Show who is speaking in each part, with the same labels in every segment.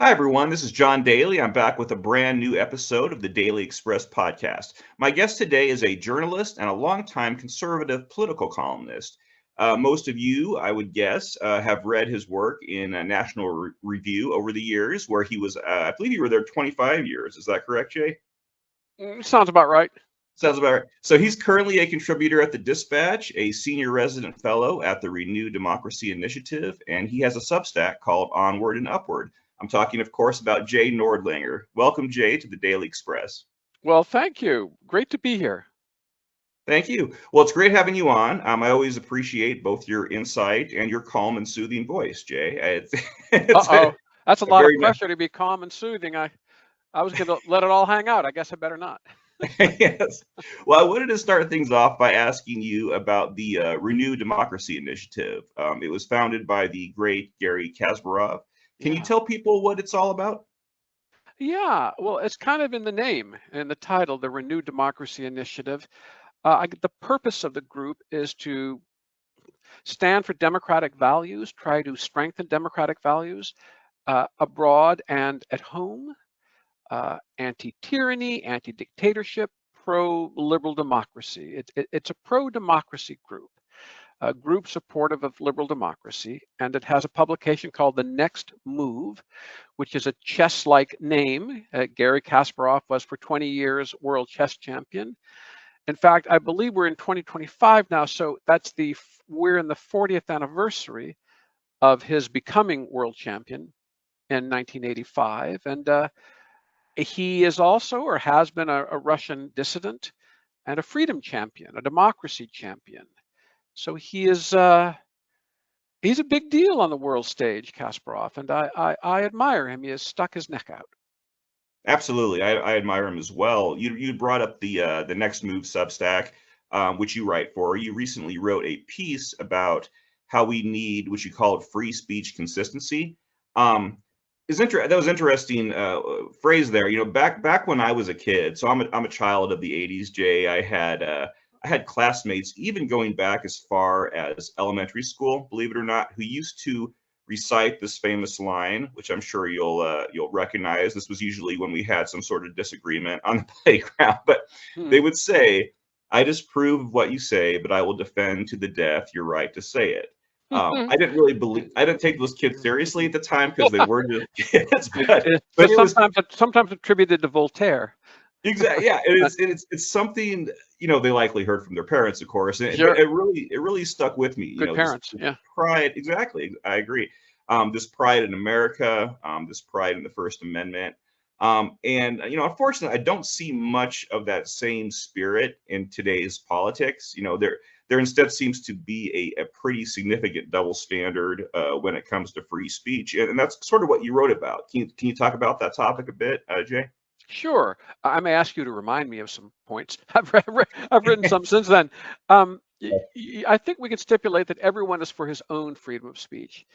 Speaker 1: Hi, everyone. This is John Daly. I'm back with a brand new episode of the Daily Express podcast. My guest today is a journalist and a longtime conservative political columnist. Most of you, I would guess, have read his work in National Review over the years, where he was, I believe you were there 25 years. Is that correct, Jay?
Speaker 2: Sounds about right.
Speaker 1: Sounds about right. So he's currently a contributor at the Dispatch, a senior resident fellow at the Renew Democracy Initiative, and he has a Substack called Onward and Upward. I'm talking, of course, about Jay Nordlinger. Welcome, Jay, to the Daily Express.
Speaker 2: Well, thank you. Great to be here.
Speaker 1: Thank you. Well, it's great having you on. I always appreciate both your insight and your calm and soothing voice, Jay. It's
Speaker 2: Uh-oh. That's a
Speaker 1: a
Speaker 2: lot of
Speaker 1: very nice.
Speaker 2: pressure to be calm and soothing. I was going to let it all hang out. I guess I better not.
Speaker 1: Yes. Well, I wanted to start things off by asking you about the Renew Democracy Initiative. It was founded by the great Gary Kasparov. Can you
Speaker 2: Yeah.
Speaker 1: tell people what it's all about?
Speaker 2: Yeah. Well, it's kind of in the name and the title, the Renew Democracy Initiative. The purpose of the group is to stand for democratic values, try to strengthen democratic values abroad and at home, anti-tyranny, anti-dictatorship, pro-liberal democracy. It's a pro-democracy group, a group supportive of liberal democracy, and it has a publication called The Next Move, which is a chess-like name. Gary Kasparov was for 20 years world chess champion. In fact, I believe we're in 2025 now, so we're in the 40th anniversary of his becoming world champion in 1985, and he is also, or has been, a Russian dissident and a freedom champion, a democracy champion. So he's a big deal on the world stage, Kasparov, and I admire him. He has stuck his neck out.
Speaker 1: Absolutely, I admire him as well. You brought up the Next Move Substack, which you write for. You recently wrote a piece about how we need what you called free speech consistency. Um, that was interesting phrase there. You know, back when I was a kid, so I'm a child of the '80s. Jay, I had classmates even going back as far as elementary school, believe it or not, who used to recite this famous line, which I'm sure you'll recognize. This was usually when we had some sort of disagreement on the playground, but they
Speaker 2: Hmm.
Speaker 1: would say, "I disapprove of what you say, but I will defend to the death your right to say it." I didn't take those kids seriously at the time because they were just kids, but
Speaker 2: But
Speaker 1: it was
Speaker 2: sometimes attributed to Voltaire.
Speaker 1: exactly, yeah. It's something they likely heard from their parents, of course, but
Speaker 2: Sure.
Speaker 1: it really stuck with me.
Speaker 2: Good parents.
Speaker 1: This
Speaker 2: Yeah.
Speaker 1: pride. Exactly, I agree. This pride in America, this pride in the First Amendment, and unfortunately, I don't see much of that same spirit in today's politics. There instead seems to be a pretty significant double standard when it comes to free speech, and that's sort of what you wrote about. Can you talk about that topic a bit, Jay?
Speaker 2: Sure. I may ask you to remind me of some points. I've written some since then. I think we can stipulate that everyone is for his own freedom of speech.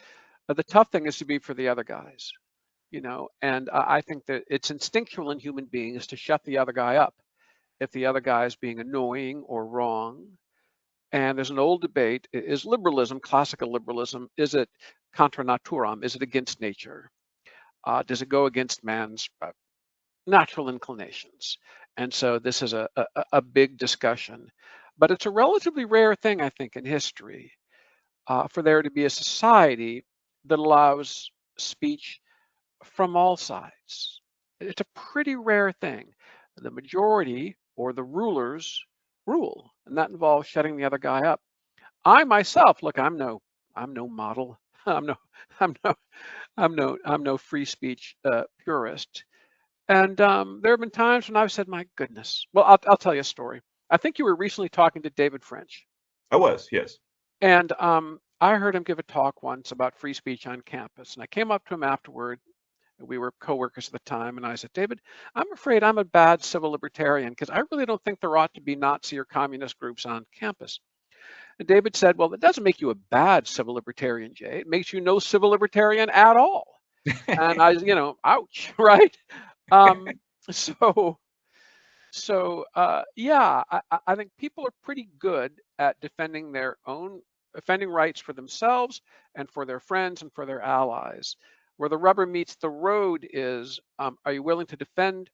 Speaker 2: The tough thing is to be for the other guys, and I think that it's instinctual in human beings to shut the other guy up if the other guy is being annoying or wrong. And there's an old debate: is liberalism, classical liberalism, is it contra naturam? Is it against nature? Does it go against man's natural inclinations? And so this is a big discussion, but it's a relatively rare thing, I think, in history for there to be a society that allows speech from all sides. It's a pretty rare thing. The majority or the rulers rule, and that involves shutting the other guy up. I myself, look, I'm no model. I'm no, I'm no, I'm no free speech purist. And there have been times when I've said, "My goodness." Well, I'll tell you a story. I think you were recently talking to David French,
Speaker 1: I was, yes.
Speaker 2: and I heard him give a talk once about free speech on campus. And I came up to him afterward. We were coworkers at the time, and I said, "David, I'm afraid I'm a bad civil libertarian because I really don't think there ought to be Nazi or communist groups on campus." And David said, "Well, that doesn't make you a bad civil libertarian, Jay. It makes you no civil libertarian at all." And ouch, right? Um, so yeah, I think people are pretty good at defending rights for themselves and for their friends and for their allies. Where the rubber meets the road is, are you willing to defend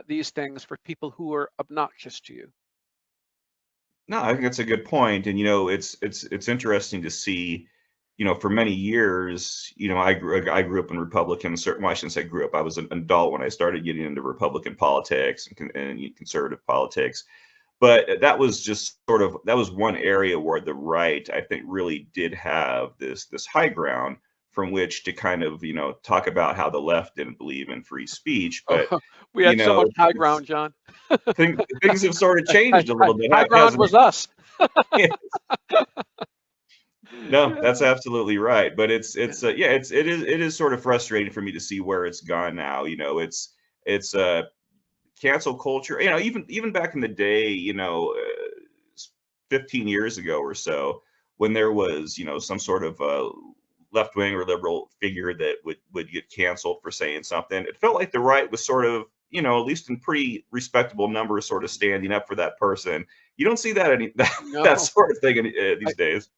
Speaker 2: these things for people who are obnoxious to you?
Speaker 1: No, I think that's a good point. And it's interesting to see, for many years, I grew up in Republican. Certain, well, I shouldn't say grew up. I was an adult when I started getting into Republican politics and conservative politics. But that was just that was one area where the right, I think, really did have this high ground from which to kind of talk about how the left didn't believe in free speech. But
Speaker 2: Oh, we had so much high
Speaker 1: it's
Speaker 2: ground, John.
Speaker 1: things have sort of changed a little bit,
Speaker 2: High ground
Speaker 1: hasn't
Speaker 2: was us.
Speaker 1: it? No, that's
Speaker 2: Yeah.
Speaker 1: absolutely right. But
Speaker 2: Yeah.
Speaker 1: yeah, it is sort of frustrating for me to see where it's gone now. It's cancel culture. Even back in the day, 15 years ago or so, when there was some sort of left wing or liberal figure that would get canceled for saying something, it felt like the right was sort of at least in pretty respectable numbers, sort of standing up for that person. You don't see that that
Speaker 2: No.
Speaker 1: sort of thing these days.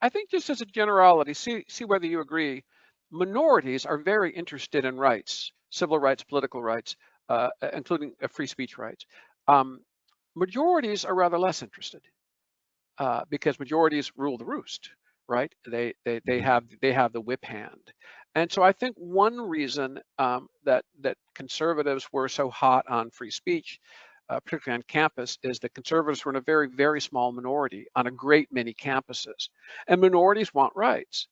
Speaker 2: I think just as a generality, see whether you agree, minorities are very interested in rights, civil rights, political rights, including free speech rights. Um, Majorities are rather less interested because majorities rule the roost, right? They have the whip hand, and so I think one reason that conservatives were so hot on free speech, particularly on campus, is that conservatives were in a very, very small minority on a great many campuses. And minorities want rights.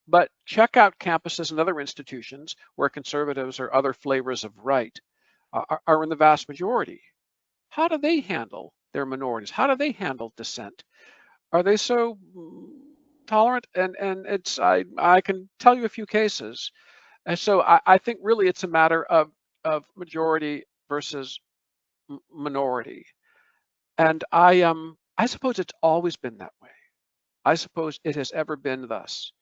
Speaker 2: But check out campuses and other institutions where conservatives or other flavors of right are in the vast majority. How do they handle their minorities? How do they handle dissent? Are they so tolerant? And it's I can tell you a few cases. And so I think really it's a matter of majority versus minority. And I suppose it's always been that way. I suppose it has ever been thus,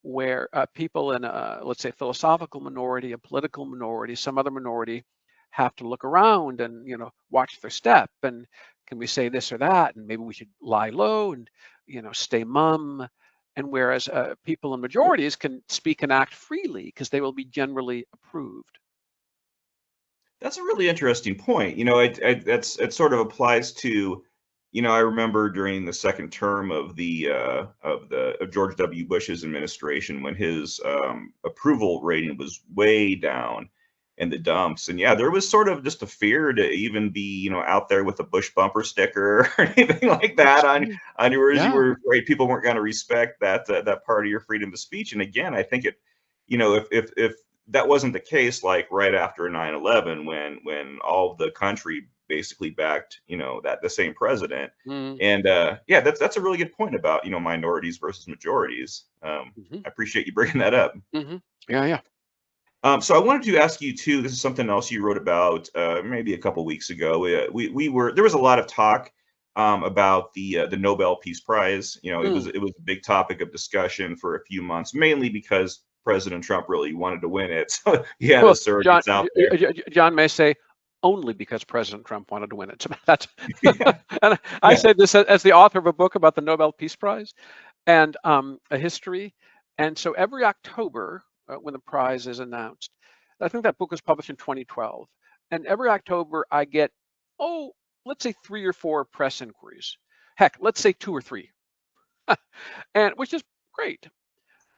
Speaker 2: where people in a, let's say, philosophical minority, a political minority, some other minority, have to look around and watch their step. And can we say this or that? And maybe we should lie low and stay mum. And whereas people in majorities can speak and act freely because they will be generally approved.
Speaker 1: That's a really interesting point. It sort of applies to, I remember during the second term of of George W. Bush's administration when his approval rating was way down in the dumps, and yeah, there was sort of just a fear to even be, out there with a Bush bumper sticker or anything like that on yours. You
Speaker 2: Yeah.
Speaker 1: were afraid people weren't going to respect that part of your freedom of speech. And again, I think if that wasn't the case, like right after 9/11, when all of the country basically backed that the same president.
Speaker 2: Mm-hmm.
Speaker 1: And yeah, that's a really good point about minorities versus majorities. I appreciate you bringing that up.
Speaker 2: Mm-hmm. Yeah, yeah.
Speaker 1: So I wanted to ask you too, this is something else you wrote about maybe a couple weeks ago. There was a lot of talk about the Nobel Peace Prize. It was a big topic of discussion for a few months, mainly because President Trump really wanted to win it. So he had
Speaker 2: Well,
Speaker 1: his surrogates out there.
Speaker 2: John may say only because President Trump wanted to win it. So that's
Speaker 1: Yeah,
Speaker 2: and I
Speaker 1: yeah.
Speaker 2: say this as the author of a book about the Nobel Peace Prize and a history. And so every October, when the prize is announced, I think that book was published in 2012. And every October, I get, let's say 3 or 4 press inquiries. Heck, let's say 2 or 3, and which is great.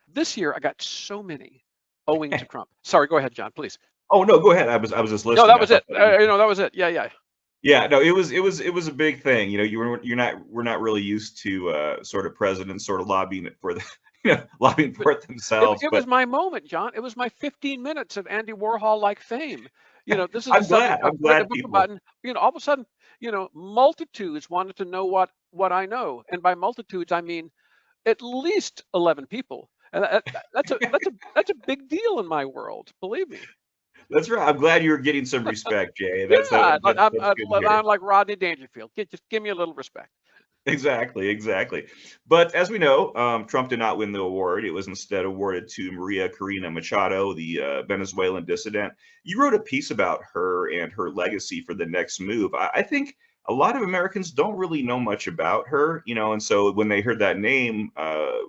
Speaker 2: This year, I got so many owing to Trump. Sorry, go ahead, John, please.
Speaker 1: Oh no, go ahead. I was just
Speaker 2: No,
Speaker 1: listening.
Speaker 2: that
Speaker 1: I
Speaker 2: was
Speaker 1: thought
Speaker 2: it.
Speaker 1: that was
Speaker 2: That was it. Yeah, yeah.
Speaker 1: Yeah, no, it was a big thing. We're not really used to sort of presidents sort of lobbying it for the lobbying
Speaker 2: But
Speaker 1: for it themselves.
Speaker 2: it was
Speaker 1: But
Speaker 2: my moment, John. It was my 15 minutes of Andy Warhol-like fame. This is a
Speaker 1: I'm
Speaker 2: subject
Speaker 1: glad.
Speaker 2: I
Speaker 1: I'm
Speaker 2: write a
Speaker 1: glad
Speaker 2: book about,
Speaker 1: people.
Speaker 2: and all of a sudden, multitudes wanted to know what I know, and by multitudes I mean at least 11 people, and that's a big deal in my world. Believe me.
Speaker 1: That's right. I'm glad you're getting some respect, Jay.
Speaker 2: Yeah,
Speaker 1: That's good to
Speaker 2: I'm
Speaker 1: hear.
Speaker 2: like Rodney Dangerfield. Just give me a little respect.
Speaker 1: Exactly, exactly. But as we know, Trump did not win the award. It was instead awarded to Maria Corina Machado, the Venezuelan dissident. You wrote a piece about her and her legacy for the next move. I think a lot of Americans don't really know much about her, and so when they heard that name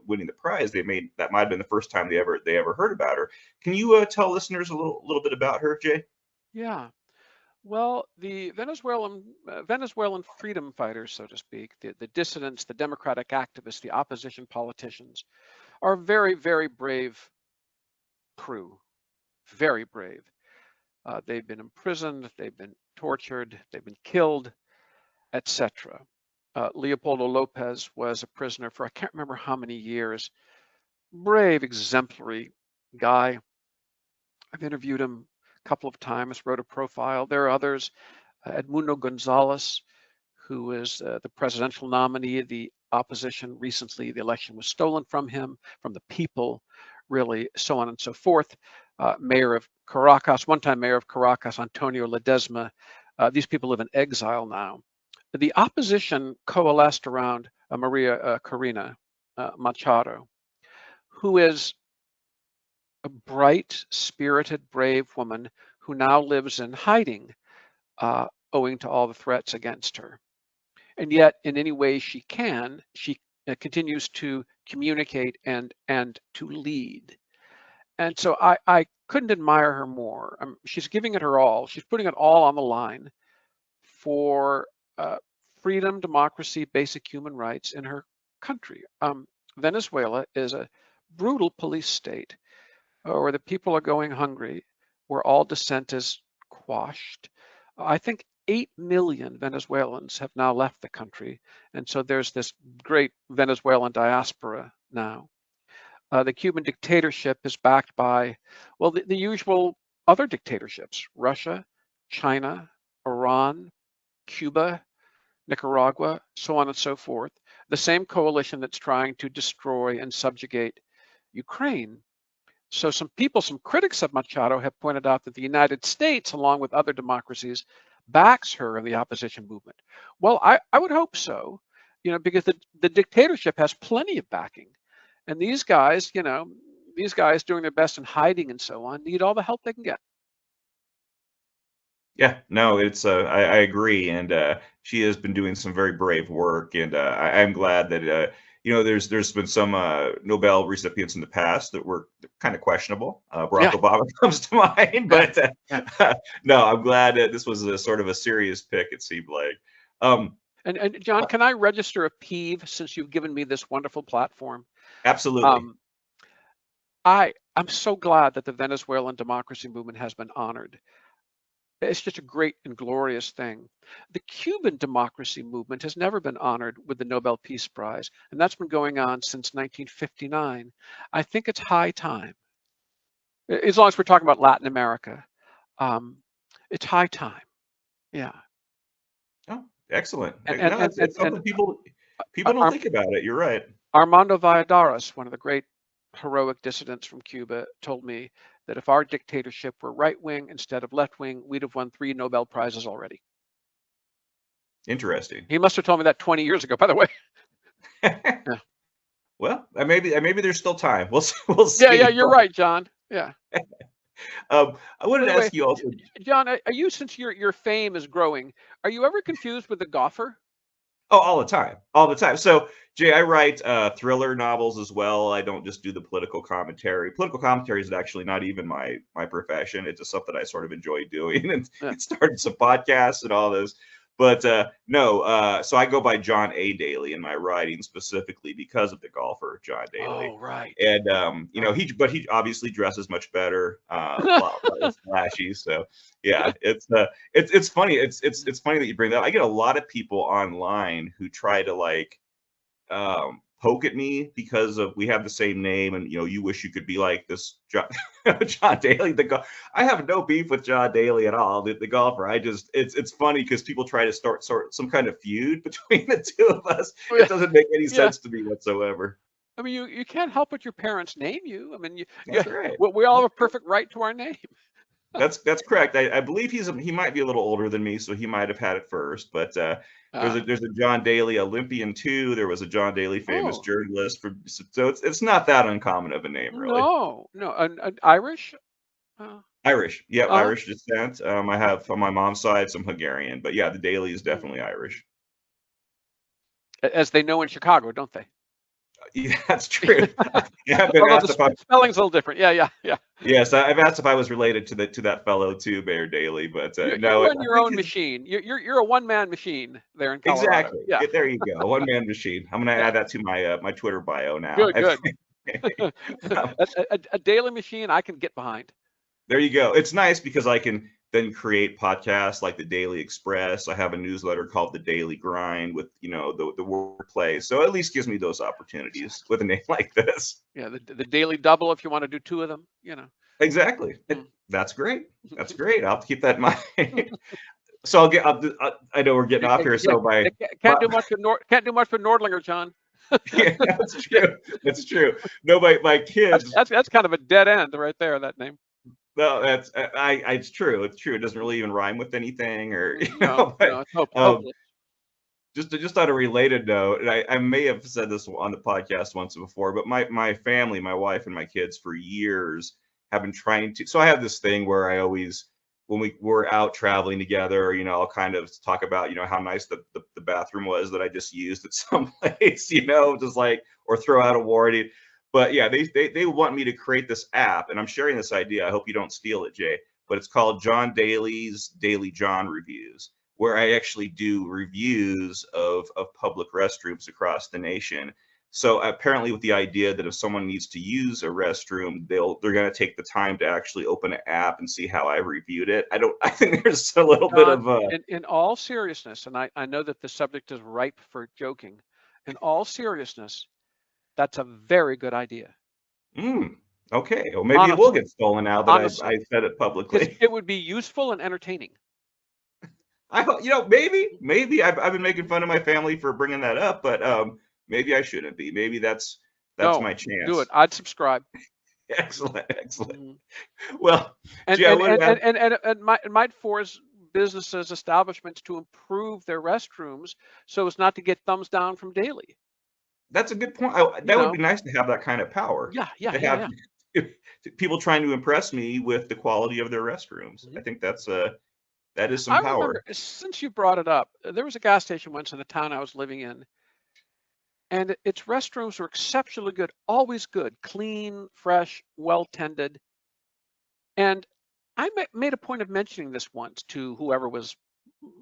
Speaker 1: winning the prize, that might have been the first time they ever heard about her. Can you tell listeners a little bit about her, Jay?
Speaker 2: Yeah. Well, the Venezuelan freedom fighters, so to speak, the dissidents, the democratic activists, the opposition politicians, are a very, very brave crew. Very brave. They've been imprisoned, they've been tortured, they've been killed, etc. Leopoldo Lopez was a prisoner for I can't remember how many years. Brave, exemplary guy. I've interviewed him a couple of times, wrote a profile. There are others. Edmundo Gonzalez, who is the presidential nominee of the opposition. Recently, the election was stolen from him, from the people, really, so on and so forth. Mayor of Caracas, one-time mayor of Caracas, Antonio Ledesma. These people live in exile now. The opposition coalesced around Maria Corina Machado, who is a bright, spirited, brave woman who now lives in hiding, owing to all the threats against her. And yet, in any way she can, she continues to communicate and to lead. And so I couldn't admire her more. She's giving it her all. She's putting it all on the line for freedom, democracy, basic human rights in her country. Venezuela is a brutal police state where the people are going hungry, where all dissent is quashed. I think 8 million Venezuelans have now left the country. And so there's this great Venezuelan diaspora now. The Cuban dictatorship is backed by, well, the usual other dictatorships: Russia, China, Iran, Cuba, Nicaragua, so on and so forth. The same coalition that's trying to destroy and subjugate Ukraine. So some critics of Machado have pointed out that the United States, along with other democracies, backs her in the opposition movement. Well, I would hope so, because the dictatorship has plenty of backing. And these guys, doing their best in hiding and so on, need all the help they can get.
Speaker 1: Yeah, no, it's I agree, and she has been doing some very brave work, and I'm glad that there's been some Nobel recipients in the past that were kind of questionable. Barack Obama comes to mind, but no, I'm glad that this was a sort of a serious pick. It seemed like.
Speaker 2: And John, can I register a peeve since you've given me this wonderful platform?
Speaker 1: Absolutely.
Speaker 2: I'm so glad that the Venezuelan democracy movement has been honored. It's just a great and glorious thing. The Cuban democracy movement has never been honored with the Nobel Peace Prize, and that's been going on since 1959. I think it's high time. As long as we're talking about Latin America, it's high time. Yeah.
Speaker 1: Oh, excellent. It's something people don't think about it. You're right.
Speaker 2: Armando Valladares, one of the great heroic dissidents from Cuba, told me that if our dictatorship were right-wing instead of left-wing, we'd have won 3 Nobel Prizes already.
Speaker 1: Interesting.
Speaker 2: He must have told me that 20 years ago, by the way.
Speaker 1: Yeah. Well, maybe there's still time. We'll see.
Speaker 2: Yeah, you're right, John. Yeah.
Speaker 1: I wanted to ask you also,
Speaker 2: John, are you, since your fame is growing, are you ever confused with the golfer?
Speaker 1: Oh, all the time. So, Jay, I write thriller novels as well. I don't just do the political commentary. Political commentary is actually not even my profession. It's just something I sort of enjoy doing, and it started some podcasts and all this. But no, so I go by John A. Daly in my writing, specifically because of the golfer John Daly.
Speaker 2: Oh, right.
Speaker 1: And he obviously dresses much better, a lot less flashy. So yeah, it's funny. It's funny that you bring that up. I get a lot of people online who try to poke at me because we have the same name, and you wish you could be like this John Daly. I have no beef with John Daly at all, the golfer. It's funny because people try to start some kind of feud between the two of us. It doesn't make any sense to me whatsoever.
Speaker 2: I mean, you can't help what your parents name you. I mean,
Speaker 1: That's right.
Speaker 2: We all have a perfect right to our name.
Speaker 1: That's correct. I believe he might be a little older than me, so he might have had it first. But there's a John Daly Olympian too. There was a John Daly famous journalist. So it's not that uncommon of a name, really.
Speaker 2: No, an Irish.
Speaker 1: Irish. Yeah,
Speaker 2: Uh-huh.
Speaker 1: Irish descent. I have on my mom's side some Hungarian, but yeah, the Daly is
Speaker 2: Mm.
Speaker 1: definitely Irish.
Speaker 2: As they know in Chicago, don't they?
Speaker 1: Yeah, that's true. I have been
Speaker 2: Although
Speaker 1: asked
Speaker 2: the
Speaker 1: if I
Speaker 2: spelling's a little different. Yeah, yeah, yeah.
Speaker 1: yes, I've asked if I was related to that fellow too, Mayor Daly, but
Speaker 2: You
Speaker 1: no,
Speaker 2: run
Speaker 1: I
Speaker 2: your
Speaker 1: think
Speaker 2: own
Speaker 1: his
Speaker 2: machine. You're a one-man machine there in Colorado.
Speaker 1: exactly.
Speaker 2: Yeah,
Speaker 1: There you go, one man machine. I'm gonna
Speaker 2: yeah.
Speaker 1: add that to my my Twitter bio now.
Speaker 2: Good, good.
Speaker 1: Um,
Speaker 2: A daily machine I can get behind.
Speaker 1: there you go. It's nice because I can then create podcasts like the Daily Express. I have a newsletter called the Daily Grind with the wordplay. So at least gives me those opportunities
Speaker 2: Exactly.
Speaker 1: with a name like this.
Speaker 2: Yeah, the daily double if you want to do two of them.
Speaker 1: Exactly.
Speaker 2: Mm.
Speaker 1: That's great. That's great. I'll have to keep that in mind. So I'll get. I know we're getting off here.
Speaker 2: Yeah,
Speaker 1: So
Speaker 2: can't do much with can't do much with Nordlinger, John.
Speaker 1: yeah, that's
Speaker 2: Yeah,
Speaker 1: true. That's true. No, my kids.
Speaker 2: that's kind of a dead end right there. That name.
Speaker 1: No, that's it's true. It's true. It doesn't really even rhyme with anything, or
Speaker 2: No,
Speaker 1: but
Speaker 2: no, it's
Speaker 1: um,
Speaker 2: hopeless.
Speaker 1: just on a related note, and I may have said this on the podcast once before, but my family, my wife and my kids for years have been trying to. So I have this thing where I always, when we're out traveling together, I'll kind of talk about, how nice the bathroom was that I just used at some place, just like, or throw out a warning. But yeah, they want me to create this app, and I'm sharing this idea. I hope you don't steal it, Jay. But it's called John Daly's Daily John Reviews, where I actually do reviews of public restrooms across the nation. So apparently, with the idea that if someone needs to use a restroom, they're going to take the time to actually open an app and see how I reviewed it. I think there's a little bit
Speaker 2: John,
Speaker 1: of
Speaker 2: in all seriousness, and I know that the subject is ripe for joking. In all seriousness, that's a very good idea.
Speaker 1: mm, okay, well maybe it will
Speaker 2: Honestly,
Speaker 1: get stolen now that I
Speaker 2: honestly,
Speaker 1: said it
Speaker 2: because
Speaker 1: publicly.
Speaker 2: it would be useful and entertaining.
Speaker 1: I hope maybe I've been making fun of my family for bringing that up, but maybe I shouldn't be. Maybe that's
Speaker 2: No,
Speaker 1: my
Speaker 2: do it.
Speaker 1: chance.
Speaker 2: I'd subscribe.
Speaker 1: Excellent, excellent.
Speaker 2: Mhm.
Speaker 1: Well,
Speaker 2: And
Speaker 1: gee, I
Speaker 2: and
Speaker 1: wanted
Speaker 2: and
Speaker 1: to ask.
Speaker 2: and and, and it might force businesses, establishments to improve their restrooms so as not to get thumbs down from Daily.
Speaker 1: That's a good point.
Speaker 2: You
Speaker 1: That would be
Speaker 2: know?
Speaker 1: nice to have that kind of power,
Speaker 2: Yeah, yeah,
Speaker 1: to
Speaker 2: yeah,
Speaker 1: have
Speaker 2: yeah.
Speaker 1: people trying to impress me with the quality of their restrooms. I
Speaker 2: Mhm.
Speaker 1: think that is some
Speaker 2: I remember,
Speaker 1: power.
Speaker 2: since you brought it up, there was a gas station once in the town I was living in, and its restrooms were exceptionally good, always good, clean, fresh, well tended. And I made a point of mentioning this once to whoever was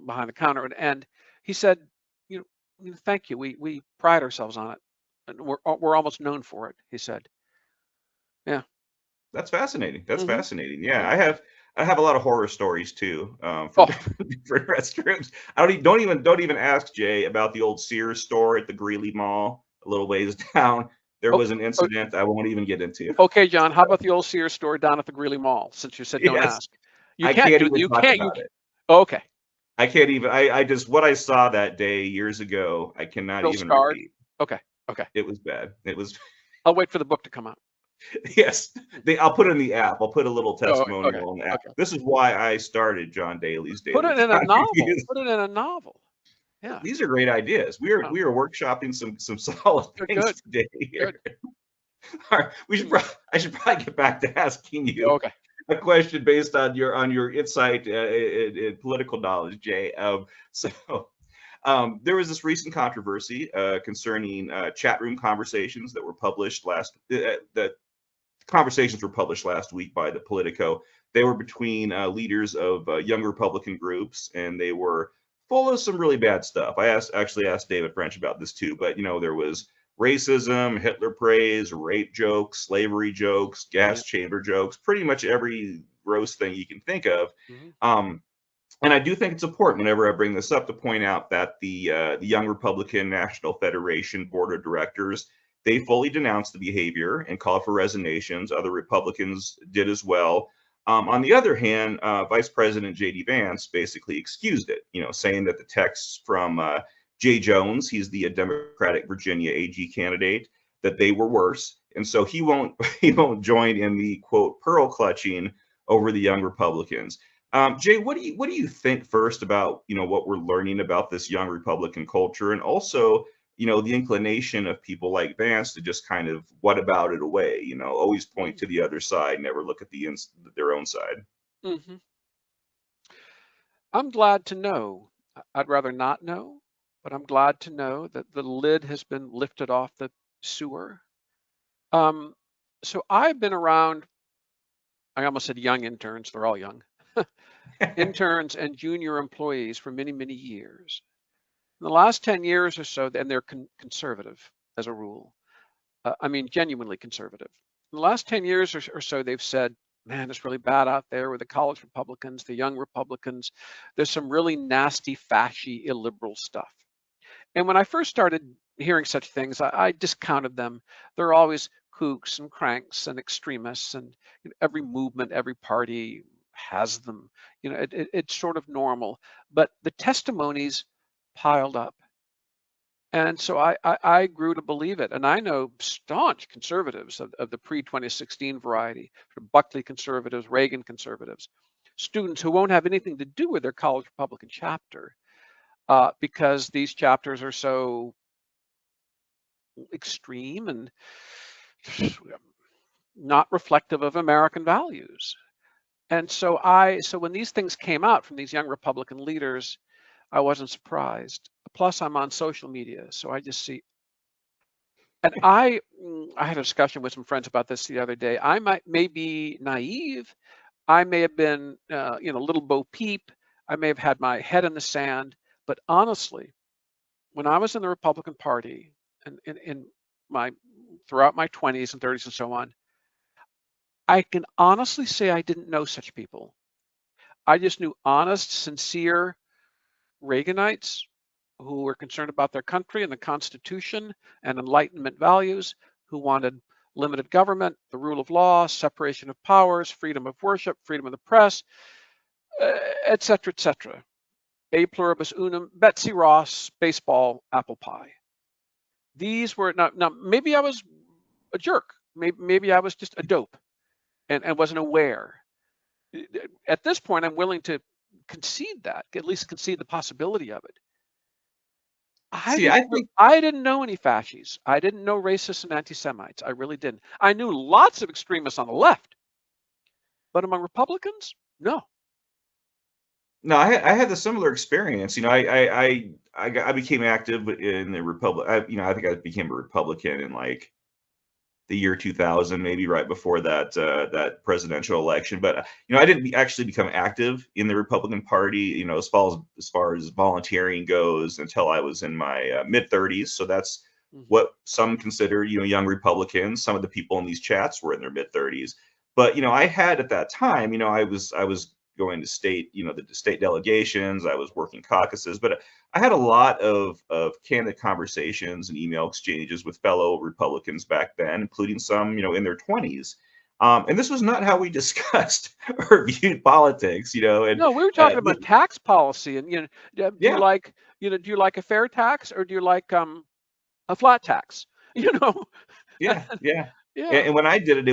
Speaker 2: behind the counter, and he said, "You know, thank you. We pride ourselves on it, and we're almost known for it." He said, "Yeah."
Speaker 1: That's fascinating. That's
Speaker 2: Hmm.
Speaker 1: fascinating. Yeah,
Speaker 2: Yeah.
Speaker 1: I have a lot of horror stories too, from
Speaker 2: Oh,
Speaker 1: different restrooms. I don't even ask Jay about the old Sears store at the Greeley Mall, a little ways down. There
Speaker 2: oh,
Speaker 1: was an
Speaker 2: oh,
Speaker 1: incident I won't even get into.
Speaker 2: okay, John. How about the old Sears store down at the Greeley Mall? Since you said don't
Speaker 1: Yes,
Speaker 2: ask, you
Speaker 1: I
Speaker 2: can't
Speaker 1: can't
Speaker 2: do.
Speaker 1: even
Speaker 2: You
Speaker 1: talk
Speaker 2: can't.
Speaker 1: about it.
Speaker 2: Oh, okay.
Speaker 1: I can't even. I just what I saw that day years ago. I cannot
Speaker 2: Still
Speaker 1: even
Speaker 2: scarred.
Speaker 1: repeat.
Speaker 2: Okay. Okay.
Speaker 1: It was bad. It was
Speaker 2: I'll wait for the book to come out.
Speaker 1: yes. I'll put it in the app. I'll put a little
Speaker 2: Oh, okay.
Speaker 1: testimonial in the app.
Speaker 2: Okay.
Speaker 1: This is why I started John Daly's
Speaker 2: Put
Speaker 1: Daily
Speaker 2: it in a
Speaker 1: Time
Speaker 2: novel.
Speaker 1: Reviews.
Speaker 2: Put it in a novel. Yeah.
Speaker 1: These are great ideas. We are
Speaker 2: Oh,
Speaker 1: we are workshopping some solid
Speaker 2: good.
Speaker 1: things
Speaker 2: Good.
Speaker 1: today
Speaker 2: Good.
Speaker 1: here. All right,
Speaker 2: Hmm.
Speaker 1: I should probably get back to asking
Speaker 2: Yeah,
Speaker 1: you
Speaker 2: okay.
Speaker 1: a question based on your insight in political knowledge, Jay. There was this recent controversy concerning chat room conversations that were published that conversations were published last week by the Politico. They were between leaders of young Republican groups, and they were full of some really bad stuff. Actually asked David French about this too, but there was racism, Hitler praise, rape jokes, slavery jokes,
Speaker 2: Yeah.
Speaker 1: gas chamber jokes, pretty much every gross thing you can think of.
Speaker 2: Hmm.
Speaker 1: Um, and I do think it's important whenever I bring this up to point out that the Young Republican National Federation Board of Directors, they fully denounced the behavior and called for resignations. Other Republicans did as well. On the other hand, Vice President J.D. Vance basically excused it, saying that the texts from Jay Jones, he's the Democratic Virginia AG candidate, that they were worse, and so he won't he won't join in the quote pearl clutching over the young Republicans. Jay, what do you think first about what we're learning about this young Republican culture, and also the inclination of people like Vance to just kind of what about it away, always point to the other side, never look at their own side.
Speaker 2: Hmm. I'm glad to know. I'd rather not know, but I'm glad to know that the lid has been lifted off the sewer. Um, so I've been around, I almost said young interns, they're all young, interns and junior employees for many, many years. In the last 10 years or so, and they're conservative as a rule. I mean, genuinely conservative. In the last 10 years or so, they've said, man, it's really bad out there with the college Republicans, the young Republicans. There's some really nasty, fashy, illiberal stuff. And when I first started hearing such things, I discounted them. They're always kooks and cranks and extremists, and every movement, every party has them. It's sort of normal. But the testimonies piled up. And so I grew to believe it. And I know staunch conservatives of the pre-2016 variety, Buckley conservatives, Reagan conservatives, students who won't have anything to do with their college Republican chapter because these chapters are so extreme and not reflective of American values. And so when these things came out from these young Republican leaders, I wasn't surprised. Plus, I'm on social media, so I just see. And I had a discussion with some friends about this the other day. I may be naive. I may have been, little Bo Peep. I may have had my head in the sand. But honestly, when I was in the Republican Party and throughout my 20s and 30s and so on, I can honestly say I didn't know such people. I just knew honest, sincere Reaganites who were concerned about their country and the Constitution and Enlightenment values, who wanted limited government, the rule of law, separation of powers, freedom of worship, freedom of the press, et cetera, et cetera. A pluribus unum, Betsy Ross, baseball, apple pie. These were now maybe I was a jerk. Maybe I was just a dope and wasn't aware. At this point, I'm willing to concede that, at least concede the possibility of it. I didn't know any fascists. I didn't know racists and anti-Semites. I really didn't. I knew lots of extremists on the left, but among Republicans, no.
Speaker 1: No, I had a similar experience. I became active in the Republic. I think I became a Republican in like the year 2000, maybe right before that presidential election. But I didn't actually become active in the Republican Party, as far as volunteering goes, until I was in my mid 30s. So that's what some consider, young Republicans. Some of the people in these chats were in their mid 30s. But I had at that time, I was going to state, the state delegations. I was working caucuses, but I had a lot of candid conversations and email exchanges with fellow Republicans back then, including some, in their 20s. And this was not how we discussed or viewed politics, And
Speaker 2: no, we were talking about tax policy, and do you like a fair tax or do you like a flat tax?
Speaker 1: Yeah.
Speaker 2: Yeah.
Speaker 1: And when I did it,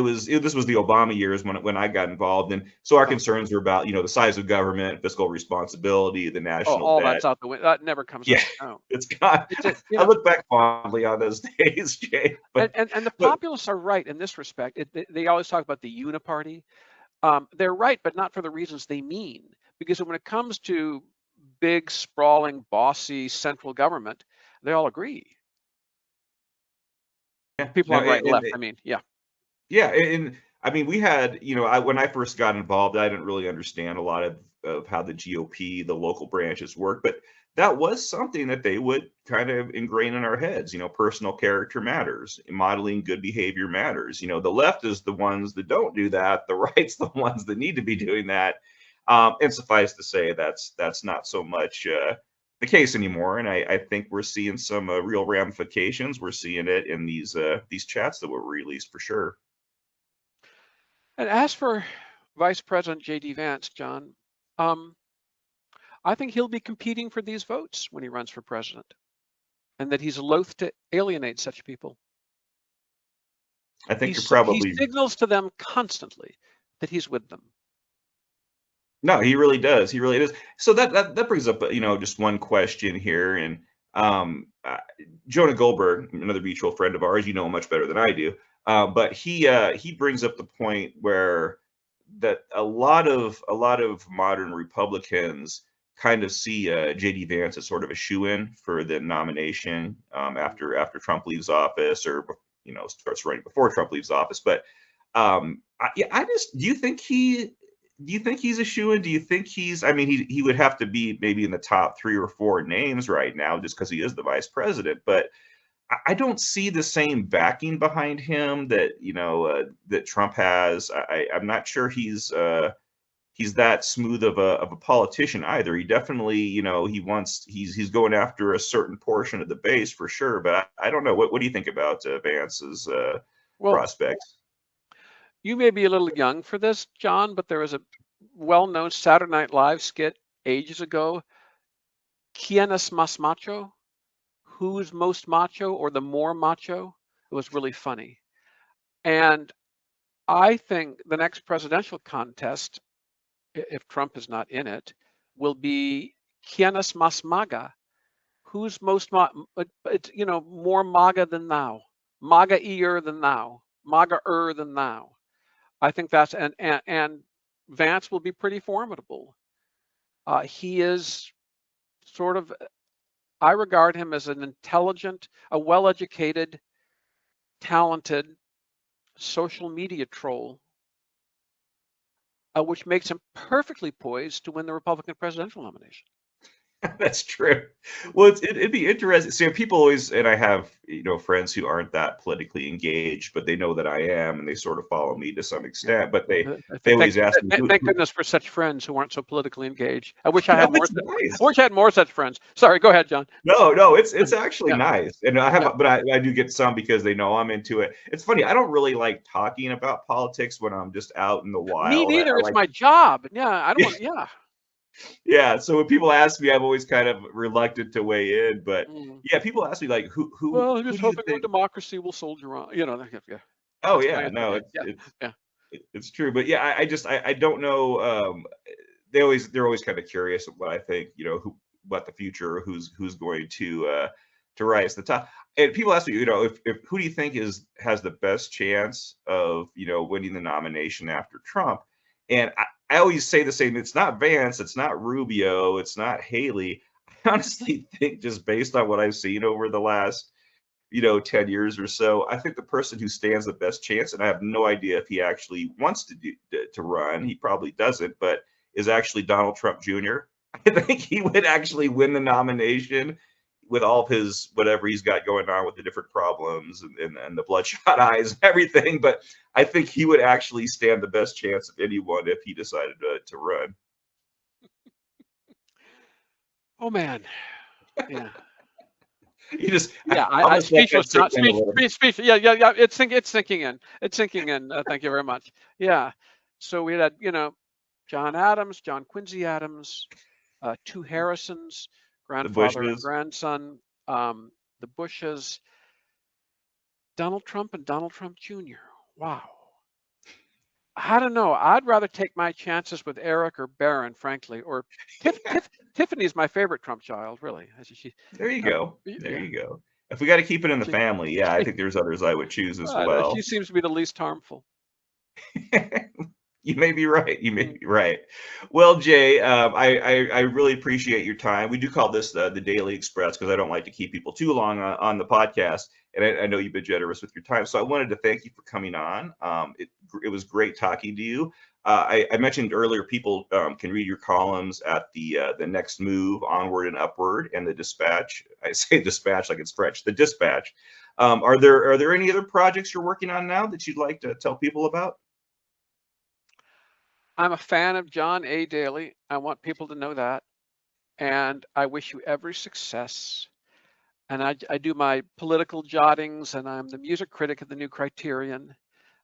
Speaker 1: this was the Obama years when I got involved, and so our concerns were about the size of government, fiscal responsibility, the national
Speaker 2: all
Speaker 1: debt.
Speaker 2: that's out the window. That never comes up. No.
Speaker 1: It's gone. I look back fondly on those days, Jay.
Speaker 2: And the populists are right in this respect. They always talk about the uniparty. They're right, but not for the reasons they mean. Because when it comes to big, sprawling, bossy central government, they all agree. People on right and left, I mean, yeah.
Speaker 1: Yeah, and I mean, we had, when I first got involved, I didn't really understand a lot of how the GOP, the local branches work, but that was something that they would kind of ingrain in our heads. Personal character matters, modeling good behavior matters. The left is the ones that don't do that, the right's the ones that need to be doing that. And suffice to say, that's not so much the case anymore. And I think we're seeing some real ramifications. We're seeing it in these chats that were released for sure.
Speaker 2: And as for Vice President J.D. Vance, John, I think he'll be competing for these votes when he runs for president, and that he's loath to alienate such people.
Speaker 1: I think he
Speaker 2: signals to them constantly that he's with them.
Speaker 1: No, he really does. He really does. So that brings up, just one question here. And Jonah Goldberg, another mutual friend of ours, much better than I do. But he brings up the point where a lot of modern Republicans kind of see J.D. Vance as sort of a shoe-in for the nomination after Trump leaves office, or starts running before Trump leaves office. But I just do you think he's a shoo-in? Do you think he's? I mean, he would have to be maybe in the top 3 or 4 names right now, just because he is the vice president. But I don't see the same backing behind him that that Trump has. I'm not sure he's that smooth of a politician either. He definitely, he's going after a certain portion of the base for sure. But I don't know. What do you think about Vance's
Speaker 2: Well,
Speaker 1: prospects?
Speaker 2: you may be a little young for this, John, but there was a well-known Saturday Night Live skit ages ago, "Quién es más macho?" Who's most macho, or the more macho? It was really funny. And I think the next presidential contest, if Trump is not in it, will be "Quién es más MAGA?" Who's most more MAGA than thou, MAGA-er than thou, MAGA-er than thou. I think that's and Vance will be pretty formidable. He is sort of, I regard him as an intelligent, a well-educated, talented social media troll, which makes him perfectly poised to win the Republican presidential nomination.
Speaker 1: That's true. Well, it'd be interesting. See, people always, and I have friends who aren't that politically engaged, but they know that I am, and they sort of follow me to some extent. But they always ask me.
Speaker 2: Thank goodness for such friends who aren't so politically engaged. I wish I had more.
Speaker 1: Nice.
Speaker 2: I wish I had more such friends. Sorry, go ahead, John.
Speaker 1: No, it's actually nice, and I have, but I do get some because they know I'm into it. It's funny. I don't really like talking about politics when I'm just out in the wild.
Speaker 2: Me neither. It's my job. Yeah, I don't want. Yeah.
Speaker 1: Yeah, so when people ask me, I'm always kind of reluctant to weigh in. But yeah, people ask me like, who?
Speaker 2: Well, I'm just hoping our democracy will soldier on. Yeah.
Speaker 1: Oh yeah, no, it's true. But yeah, I don't know. They're always kind of curious what I think. What the future, who's going to rise to the top. And people ask me, if who do you think has the best chance of winning the nomination after Trump? And I always say the same. It's not Vance. It's not Rubio. It's not Haley. I honestly think, just based on what I've seen over the last, 10 years or so, I think the person who stands the best chance, and I have no idea if he actually wants to run, he probably doesn't, but is actually Donald Trump Jr. I think he would actually win the nomination with all of his whatever he's got going on with the different problems and the bloodshot eyes and everything. But I think he would actually stand the best chance of anyone if he decided to run.
Speaker 2: Oh man, yeah.
Speaker 1: You just
Speaker 2: I'm speechless. Speech. Yeah. It's sinking in. It's sinking in. Thank you very much. Yeah. So we had John Adams, John Quincy Adams, 2 Harrisons, grandfather and grandson, the Bushes, Donald Trump and Donald Trump Jr. Wow. I don't know. I'd rather take my chances with Eric or Barron, frankly, or Tiffany's my favorite Trump child, really.
Speaker 1: There you go. There you go. If we got to keep it in the family, yeah, I think there's others I would choose as well.
Speaker 2: She seems to be the least harmful.
Speaker 1: You may be right. You may be right. Well, Jay, I really appreciate your time. We do call this the Daly Express because I don't like to keep people too long on the podcast, and I know you've been generous with your time. So I wanted to thank you for coming on. It was great talking to you. I mentioned earlier people can read your columns at the Next Move, Onward and Upward, and the Dispatch. I say Dispatch like it's French. The Dispatch. Are there any other projects you're working on now that you'd like to tell people about?
Speaker 2: I'm a fan of John A. Daly. I want people to know that. And I wish you every success. And I do my political jottings, and I'm the music critic of the New Criterion.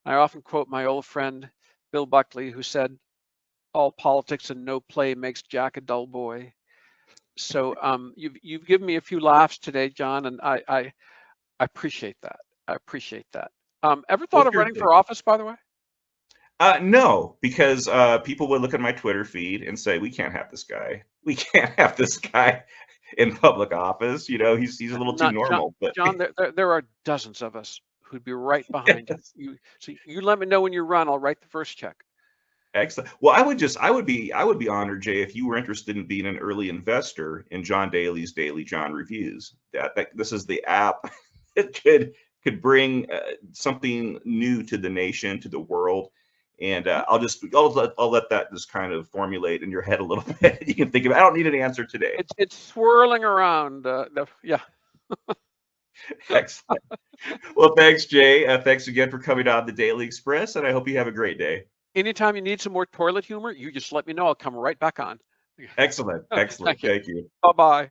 Speaker 2: I often quote my old friend, Bill Buckley, who said, "All politics and no play makes Jack a dull boy." So you've given me a few laughs today, John, and I appreciate that. I appreciate that. Ever thought of running for office, by the way?
Speaker 1: No, because people would look at my Twitter feed and say, "We can't have this guy. We can't have this guy in public office." He's a little too normal. But
Speaker 2: John, there are dozens of us who'd be right behind you. So you let me know when you run. I'll write the first check.
Speaker 1: Excellent. Well, I would be honored, Jay, if you were interested in being an early investor in John Daly's Daily John Reviews. That this is the app that could bring something new to the nation, to the world. And I'll let that just kind of formulate in your head a little bit. You can think of it. I don't need an answer today.
Speaker 2: It's swirling around. Yeah.
Speaker 1: Excellent. Well, thanks, Jay. Thanks again for coming on the Daily Express, and I hope you have a great day.
Speaker 2: Anytime you need some more toilet humor, you just let me know. I'll come right back on.
Speaker 1: Excellent. Excellent. Thank you.
Speaker 2: Bye-bye.